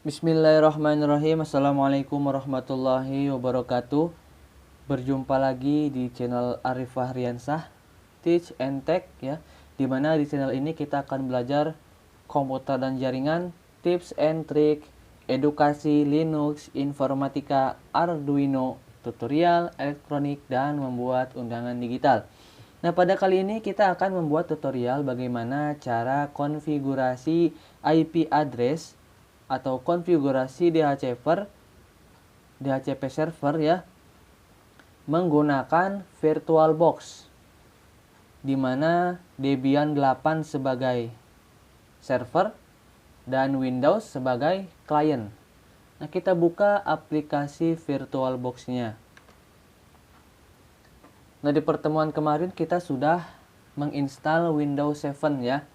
Bismillahirrahmanirrahim. Assalamualaikum warahmatullahi wabarakatuh. Berjumpa lagi di channel Arif Fahriansah Teach and Tech ya. Dimana di channel ini kita akan belajar komputer dan jaringan, tips and trik, edukasi Linux, informatika, Arduino, tutorial elektronik dan membuat undangan digital. Nah, pada kali ini kita akan membuat tutorial bagaimana cara konfigurasi IP address atau konfigurasi DHCP server ya menggunakan VirtualBox, di mana Debian 8 sebagai server dan Windows sebagai klien. Nah, kita buka aplikasi VirtualBox-nya. Nah, di pertemuan kemarin kita sudah menginstal Windows 7 ya.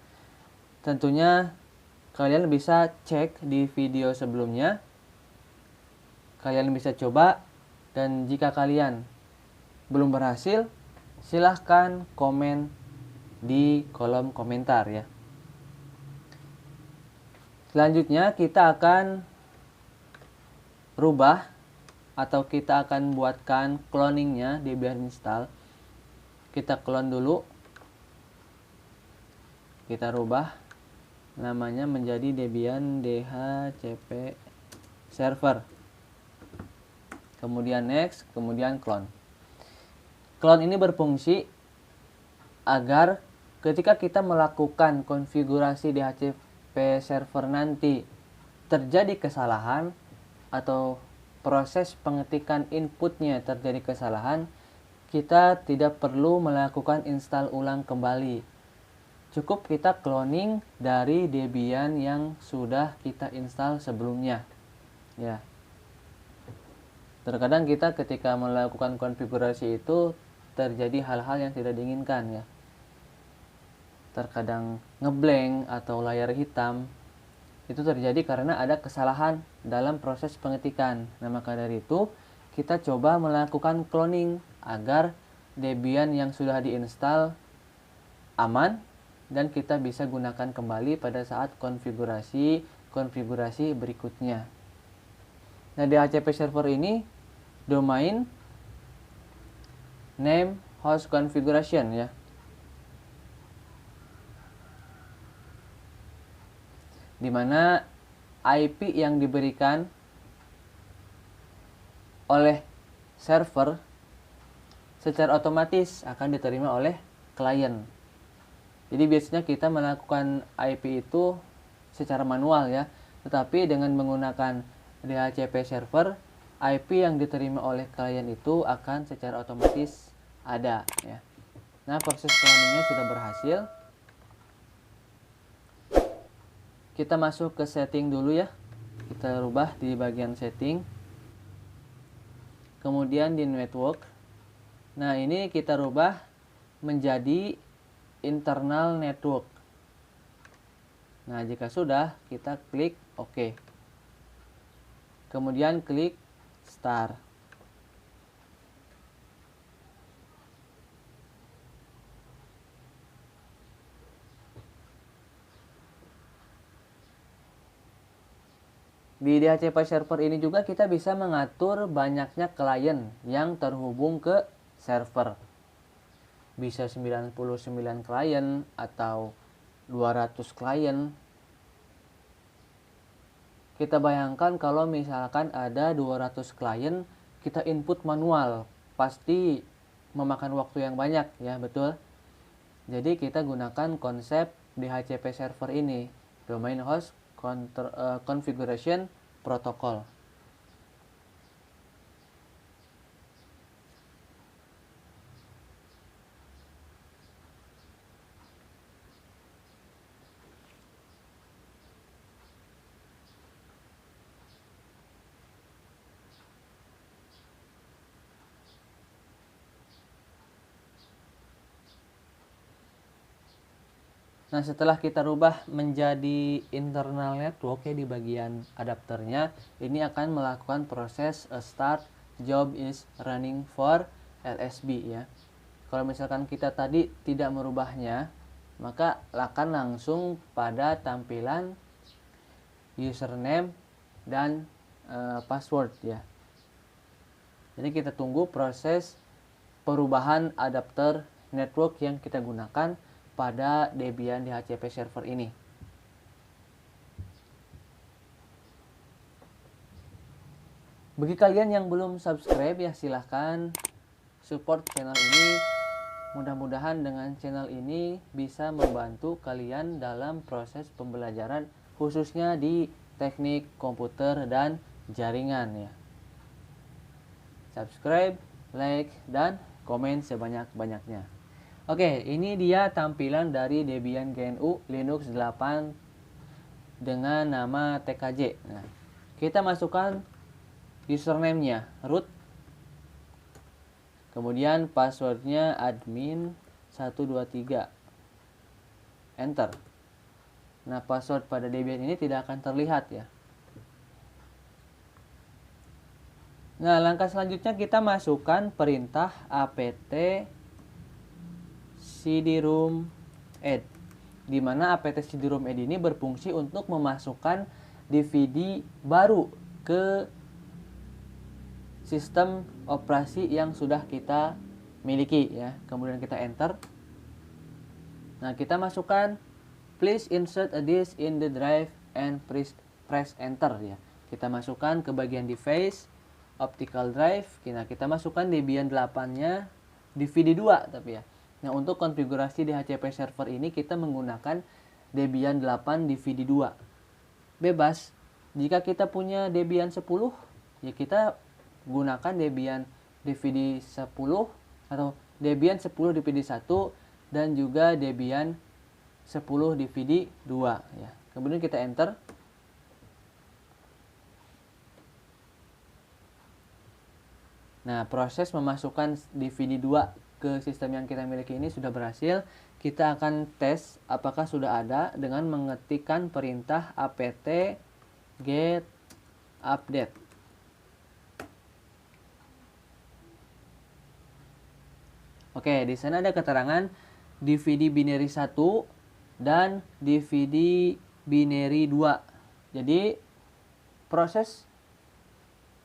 Tentunya kalian bisa cek di video sebelumnya. Kalian bisa coba, dan jika kalian belum berhasil, silahkan komen di kolom komentar ya. Selanjutnya kita akan rubah atau kita akan buatkan cloningnya Debian install. Kita clone dulu. Kita rubah namanya menjadi Debian DHCP server. Kemudian next, kemudian clone. Clone ini berfungsi agar ketika kita melakukan konfigurasi DHCP server nanti terjadi kesalahan atau proses pengetikan inputnya terjadi kesalahan, kita tidak perlu melakukan install ulang kembali. Cukup kita cloning dari Debian yang sudah kita install sebelumnya. Ya. Terkadang kita ketika melakukan konfigurasi itu terjadi hal-hal yang tidak diinginkan ya. Terkadang ngeblank atau layar hitam. Itu terjadi karena ada kesalahan dalam proses pengetikan. Nah, maka dari itu kita coba melakukan cloning agar Debian yang sudah diinstal aman dan kita bisa gunakan kembali pada saat konfigurasi berikutnya. Nah, DHCP server ini domain name host configuration ya. Dimana IP yang diberikan oleh server secara otomatis akan diterima oleh klien. Jadi biasanya kita melakukan IP itu secara manual ya. Tetapi dengan menggunakan DHCP server, IP yang diterima oleh klien itu akan secara otomatis ada ya. Nah, proses cloningnya sudah berhasil. Kita masuk ke setting dulu ya. Kita rubah di bagian setting. Kemudian di network. Nah, ini kita rubah menjadi internal network. Nah, jika sudah, kita klik OK. Kemudian klik Start. Di DHCP server ini juga kita bisa mengatur banyaknya klien yang terhubung ke server. Bisa 99 klien atau 200 klien. Kita bayangkan kalau misalkan ada 200 klien, kita input manual, pasti memakan waktu yang banyak ya, betul? Jadi kita gunakan konsep DHCP server ini, Domain Host Configuration Protocol. Nah, setelah kita rubah menjadi internal network ya, di bagian adapternya, ini akan melakukan proses start job is running for LSB ya. Kalau misalkan kita tadi tidak merubahnya, maka akan langsung pada tampilan username dan password ya. Jadi kita tunggu proses perubahan adapter network yang kita gunakan pada Debian DHCP server ini. Bagi kalian yang belum subscribe ya, silahkan support channel ini. Mudah-mudahan dengan channel ini bisa membantu kalian dalam proses pembelajaran khususnya di teknik komputer dan jaringan ya. Subscribe, like, dan komen sebanyak-banyaknya. Oke, ini dia tampilan dari Debian GNU Linux 8 dengan nama TKJ. Nah, kita masukkan username-nya root, kemudian passwordnya admin 123, enter. Nah, password pada Debian ini tidak akan terlihat ya. Nah, langkah selanjutnya kita masukkan perintah apt cd-rom add, di mana apt cd-rom add ini berfungsi untuk memasukkan DVD baru ke sistem operasi yang sudah kita miliki ya. Kemudian kita enter. Nah, kita masukkan please insert a disk in the drive and press enter ya. Kita masukkan ke bagian device optical drive. Nah, kita masukkan Debian 8-nya DVD 2 tapi ya. Nah, untuk konfigurasi DHCP server ini kita menggunakan Debian 8 DVD 2. Bebas. Jika kita punya Debian 10 ya kita gunakan Debian DVD 10 atau Debian 10 DVD 1 dan juga Debian 10 DVD 2 ya. Kemudian kita enter. Nah, proses memasukkan DVD 2 ke sistem yang kita miliki ini sudah berhasil. Kita akan tes apakah sudah ada dengan mengetikkan perintah apt get update. Oke, di sana ada keterangan DVD binary 1 dan DVD binary 2. Jadi proses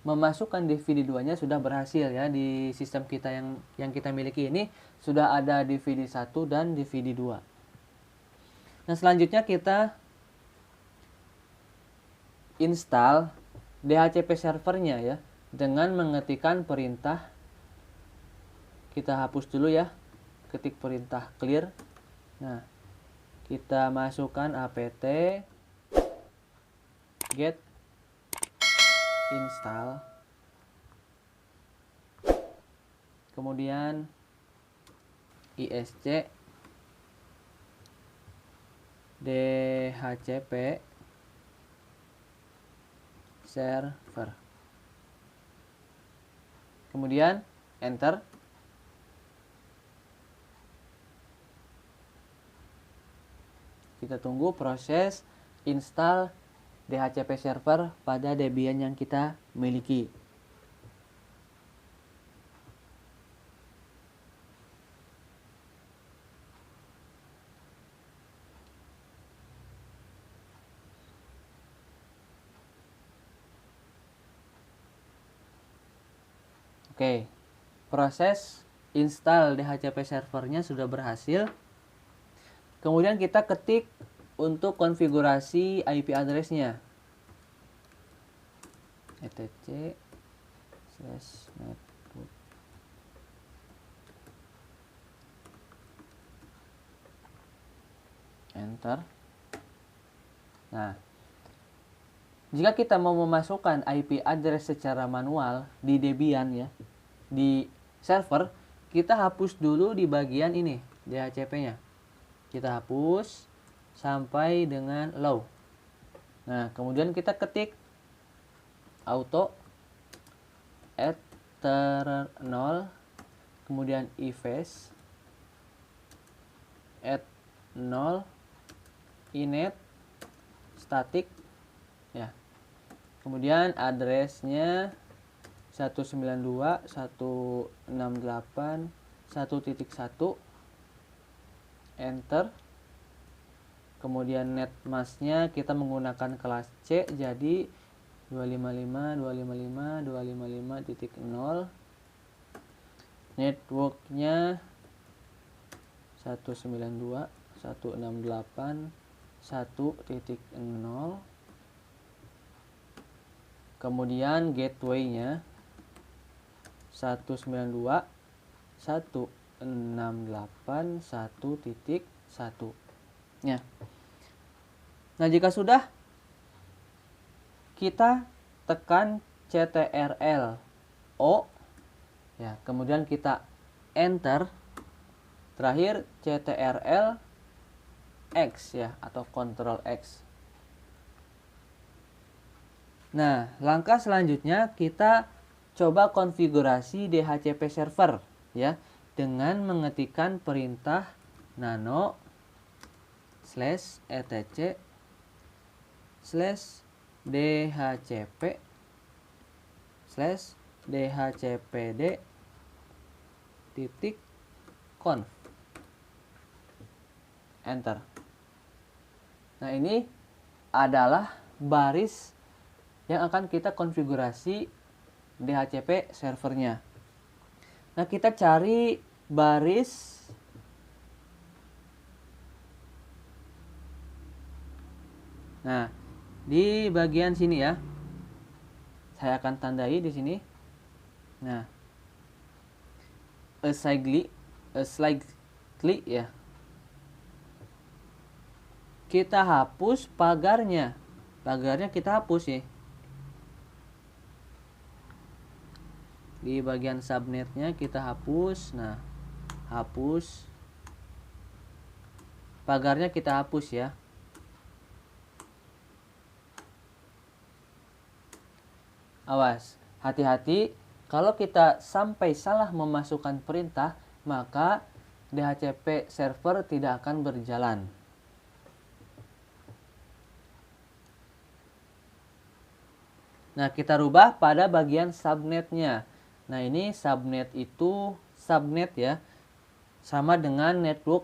memasukkan DVD 2-nya sudah berhasil ya. Di sistem kita yang kita miliki ini sudah ada DVD 1 dan DVD 2. Nah, selanjutnya kita install DHCP servernya ya dengan mengetikkan perintah, kita hapus dulu ya, ketik perintah clear. Nah, kita masukkan apt get install, kemudian isc dhcp server, kemudian enter. Kita tunggu proses install DHCP server pada Debian yang kita miliki. Oke, proses install DHCP servernya sudah berhasil. Kemudian kita ketik untuk konfigurasi IP address-nya. etc/netboot. Enter. Nah, jika kita mau memasukkan IP address secara manual di Debian ya, di server, kita hapus dulu di bagian ini, DHCP-nya. Kita hapus sampai dengan low. Nah, kemudian kita ketik auto @0, kemudian ifs @0 inet static ya. Kemudian addressnya 192.168.1.1, enter. Kemudian netmasknya kita menggunakan kelas C, jadi 255.255.255.0. Networknya 192.168.1.0. Kemudian gateway-nya 192.168.1.1. Ya. Nah, jika sudah, kita tekan CTRL O, ya, kemudian kita enter, terakhir CTRL X, ya, atau Ctrl X. Nah, langkah selanjutnya kita coba konfigurasi DHCP server, ya, dengan mengetikkan perintah nano /etc /dhcp /dhcpd.conf. Enter. Nah, ini adalah baris yang akan kita konfigurasi DHCP servernya. Nah, kita cari baris di bagian sini, ya. Saya akan tandai di sini. Nah, slightly, ya. Kita hapus pagarnya. Pagarnya kita hapus, ya. Di bagian subnetnya kita hapus. Nah, hapus. Pagarnya kita hapus, ya. Awas, hati-hati, kalau kita sampai salah memasukkan perintah, maka DHCP server tidak akan berjalan. Nah, kita rubah pada bagian subnetnya. Nah, ini subnet itu subnet, ya, sama dengan network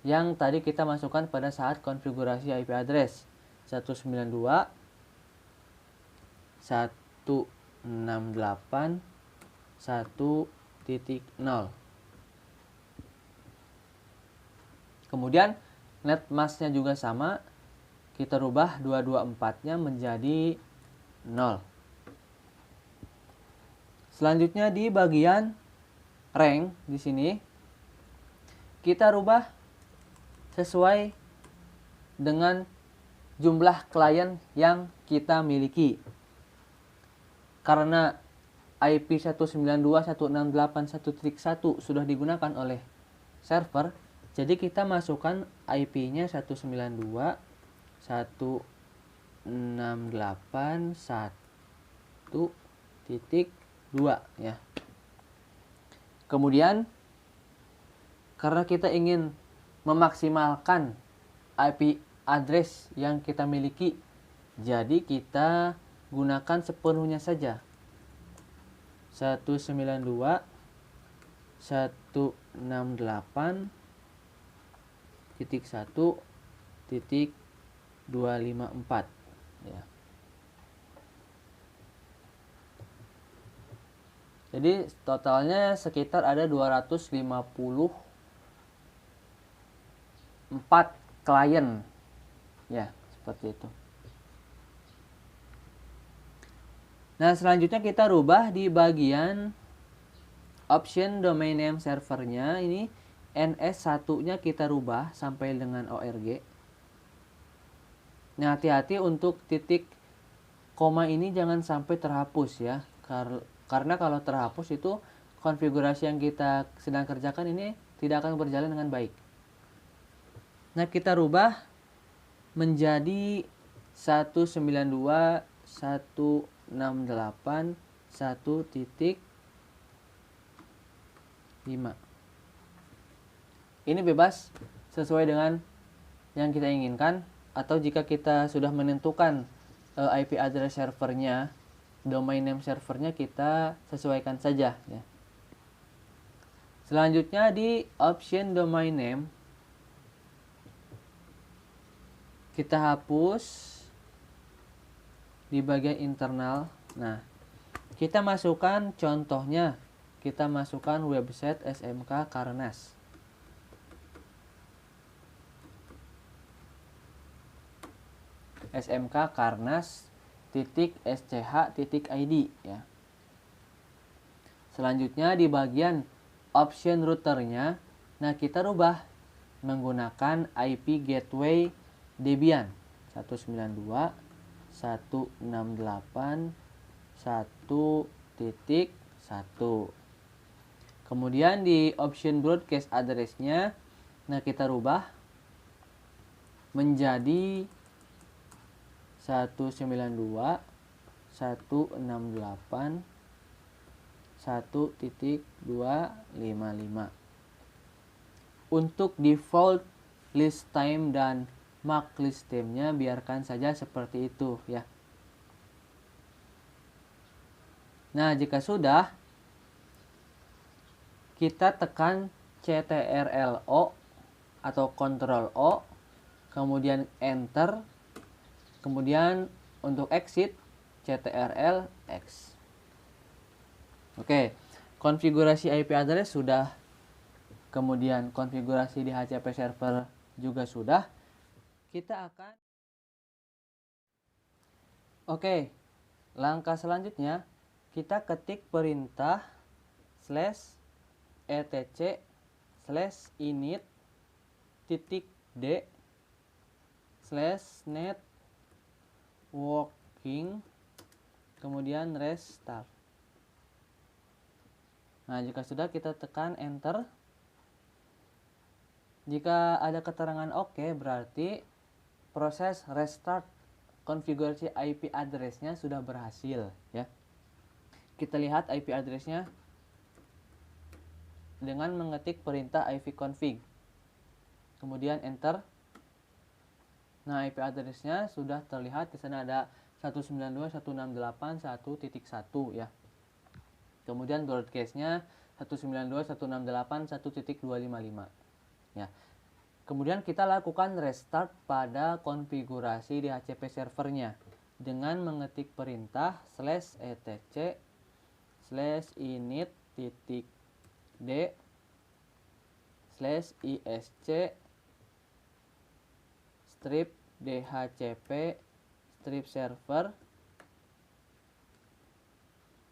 yang tadi kita masukkan pada saat konfigurasi IP address 192.168.1.0. Kemudian net masknya juga sama, kita rubah 224-nya menjadi 0. Selanjutnya di bagian rank di sini kita rubah sesuai dengan jumlah klien yang kita miliki. Karena IP 192.168.1.1 sudah digunakan oleh server, jadi kita masukkan IP-nya 192.168.1.2, ya. Kemudian karena kita ingin memaksimalkan IP address yang kita miliki, jadi kita gunakan sepenuhnya saja 192.168.1.254, ya. Jadi totalnya sekitar ada 254 klien, ya, seperti itu. Nah, selanjutnya kita rubah di bagian option domain name servernya. Ini NS1-nya kita rubah sampai dengan ORG. Nah, hati-hati untuk titik koma ini jangan sampai terhapus, ya. Karena kalau terhapus itu konfigurasi yang kita sedang kerjakan ini tidak akan berjalan dengan baik. Nah, kita rubah menjadi 192.168.1.5. Ini bebas sesuai dengan yang kita inginkan, atau jika kita sudah menentukan IP address servernya, domain name servernya, kita sesuaikan saja, ya. Selanjutnya di option domain name kita hapus di bagian internal. Nah, kita masukkan contohnya. Kita masukkan website SMK Karnas. SMK Karnas.sch.id ya. Selanjutnya di bagian option routernya, nah kita rubah menggunakan IP gateway Debian 192.168.1.1. Kemudian di option broadcast address-nya, nah kita rubah menjadi 192.168.1.255. Untuk default list time dan mark list time-nya biarkan saja seperti itu ya. Nah, jika sudah, kita tekan CTRL-O atau Ctrl O, kemudian enter. Kemudian untuk exit CTRL X. Oke, konfigurasi IP address sudah. Kemudian konfigurasi DHCP server juga sudah. Kita akan langkah selanjutnya kita ketik perintah /etc/init.d/net working, kemudian restart. Nah, jika sudah kita tekan enter. Jika ada keterangan oke, berarti proses restart konfigurasi IP address-nya sudah berhasil ya. Kita lihat IP address-nya dengan mengetik perintah ipconfig. Kemudian enter. Nah, IP address-nya sudah terlihat. Di sana ada 192.168.1.1 ya. Kemudian broadcast-nya 192.168.1.255 ya. Kemudian kita lakukan restart pada konfigurasi DHCP servernya dengan mengetik perintah /etc/init.d/isc strip dhcp strip server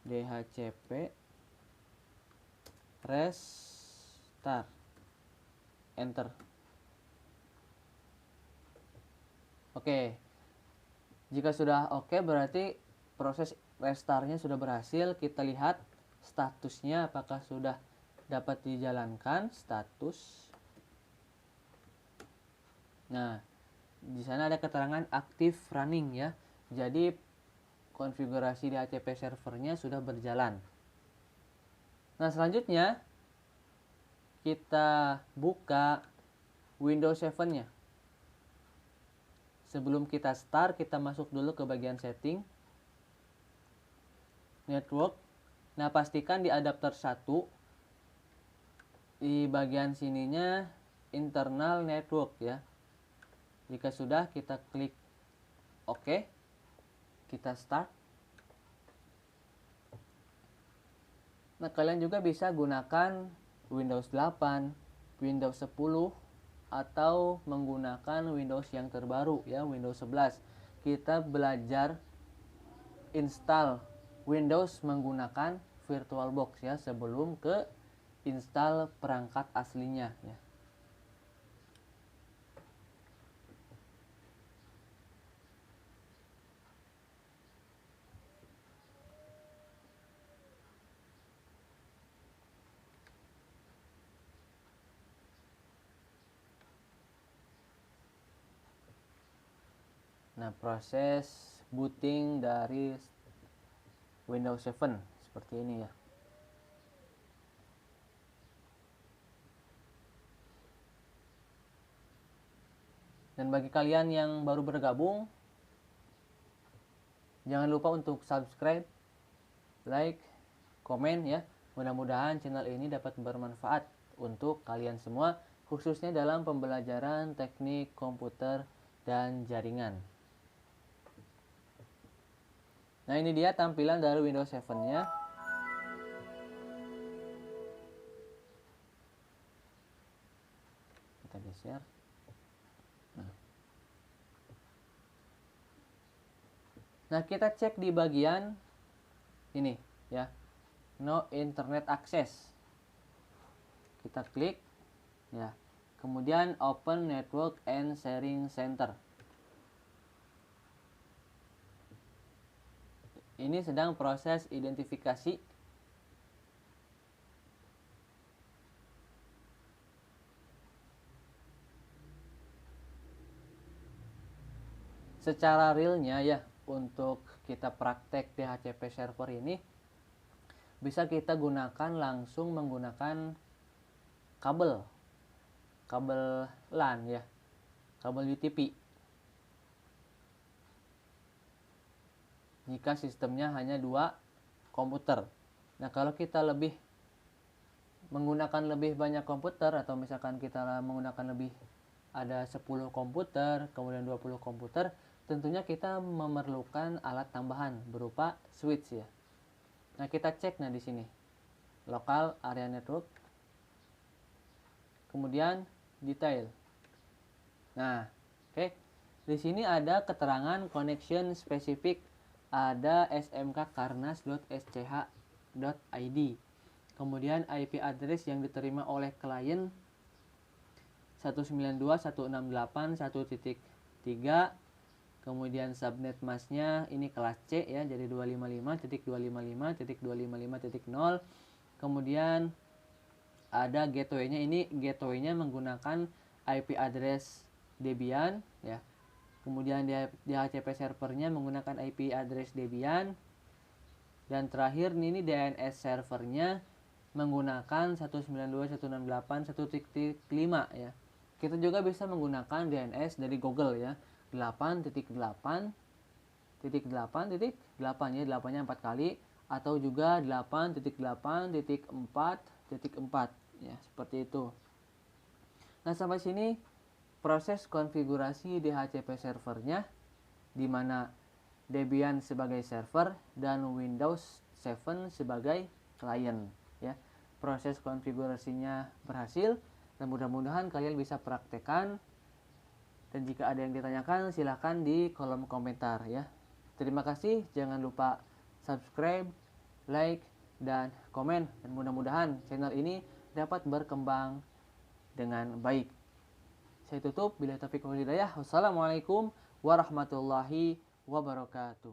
dhcp restart, enter. Oke, jika sudah oke berarti proses restartnya sudah berhasil. Kita lihat statusnya apakah sudah dapat dijalankan. Status. Nah, di sana ada keterangan aktif running ya. Jadi konfigurasi DHCP servernya sudah berjalan. Nah, selanjutnya kita buka Windows 7-nya. Sebelum kita start, kita masuk dulu ke bagian setting network. Nah, pastikan di adapter 1 di bagian sininya internal network ya. Jika sudah, kita klik OK. Kita start. Nah, kalian juga bisa gunakan Windows 8, Windows 10, atau menggunakan Windows yang terbaru ya, Windows 11. Kita belajar install Windows menggunakan VirtualBox ya sebelum ke install perangkat aslinya ya. Nah, proses booting dari Windows 7 seperti ini ya. Dan bagi kalian yang baru bergabung, jangan lupa untuk subscribe, like, komen ya. Mudah-mudahan channel ini dapat bermanfaat untuk kalian semua, khususnya dalam pembelajaran teknik komputer dan jaringan. Nah, ini dia tampilan dari Windows 7-nya. Kita geser. Nah, kita cek di bagian ini ya. No internet access. Kita klik ya. Kemudian open network and sharing center. Ini sedang proses identifikasi. Secara realnya ya, untuk kita praktek DHCP server ini bisa kita gunakan langsung menggunakan kabel LAN ya, kabel UTP. Jika sistemnya hanya 2 komputer. Nah, kalau kita menggunakan lebih banyak komputer, atau misalkan kita menggunakan ada 10 komputer, kemudian 20 komputer, tentunya kita memerlukan alat tambahan berupa switch ya. Nah, kita cek di sini. Local area network. Kemudian detail. Nah, oke. Di sini ada keterangan connection spesifik, ada smkkarnas.sch.id. Kemudian IP address yang diterima oleh klien 192.168.1.3. Kemudian subnet masknya ini kelas C ya, jadi 255.255.255.0. Kemudian ada gateway-nya, ini gateway-nya menggunakan IP address Debian ya. Kemudian DHCP servernya menggunakan IP address Debian. Dan terakhir ini DNS servernya menggunakan 192.168.1.5 ya. Kita juga bisa menggunakan DNS dari Google ya. 8.8.8 ya, 8-nya 4 kali, atau juga 8.8.4.4 ya, seperti itu. Nah, sampai sini proses konfigurasi DHCP servernya, di mana Debian sebagai server dan Windows 7 sebagai klien ya. Proses konfigurasinya berhasil dan mudah-mudahan kalian bisa praktekkan. Dan jika ada yang ditanyakan, silahkan di kolom komentar ya. Terima kasih, jangan lupa subscribe, like, dan komen. Dan mudah-mudahan channel ini dapat berkembang dengan baik. Saya tutup, bila taufiq wal hidayah. Wassalamualaikum warahmatullahi wabarakatuh.